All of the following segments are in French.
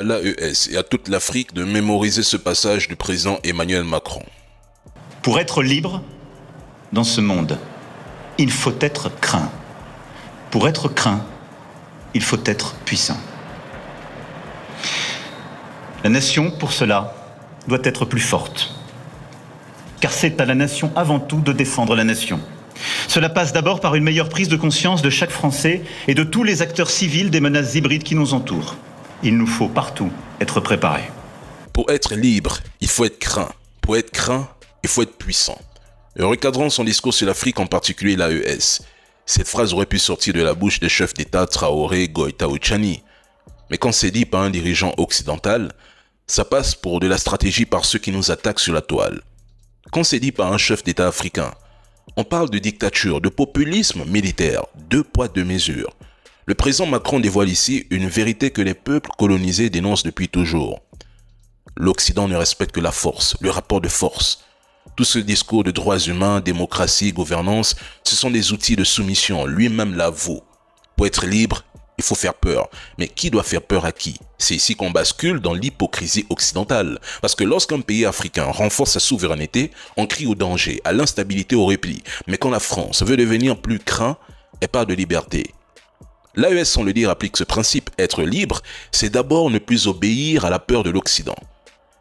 À l'AES et à toute l'Afrique de mémoriser ce passage du président Emmanuel Macron. Pour être libre dans ce monde, il faut être craint. Pour être craint, il faut être puissant. La nation, pour cela, doit être plus forte. Car c'est à la nation avant tout de défendre la nation. Cela passe d'abord par une meilleure prise de conscience de chaque Français et de tous les acteurs civils des menaces hybrides qui nous entourent. Il nous faut partout être préparés. Pour être libre, il faut être craint. Pour être craint, il faut être puissant. Recadrant son discours sur l'Afrique, en particulier l'AES, cette phrase aurait pu sortir de la bouche des chefs d'État Traoré, Goïta ou Tchani. Mais quand c'est dit par un dirigeant occidental, ça passe pour de la stratégie par ceux qui nous attaquent sur la toile. Quand c'est dit par un chef d'État africain, on parle de dictature, de populisme militaire, deux poids, deux mesures. Le président Macron dévoile ici une vérité que les peuples colonisés dénoncent depuis toujours. L'Occident ne respecte que la force, le rapport de force. Tout ce discours de droits humains, démocratie, gouvernance, ce sont des outils de soumission, lui-même l'avoue. Pour être libre, il faut faire peur. Mais qui doit faire peur à qui? C'est ici qu'on bascule dans l'hypocrisie occidentale. Parce que lorsqu'un pays africain renforce sa souveraineté, on crie au danger, à l'instabilité, au repli. Mais quand la France veut devenir plus craint, elle parle de liberté. L'AES, sans le dire, applique ce principe. Être libre, c'est d'abord ne plus obéir à la peur de l'Occident.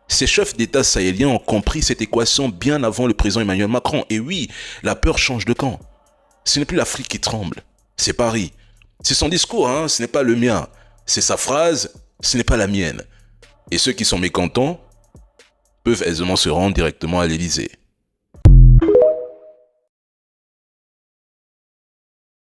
Ces chefs d'État sahéliens ont compris cette équation bien avant le président Emmanuel Macron. Et oui, la peur change de camp. Ce n'est plus l'Afrique qui tremble, c'est Paris. C'est son discours, ce n'est pas le mien. C'est sa phrase, ce n'est pas la mienne. Et ceux qui sont mécontents peuvent aisément se rendre directement à l'Élysée.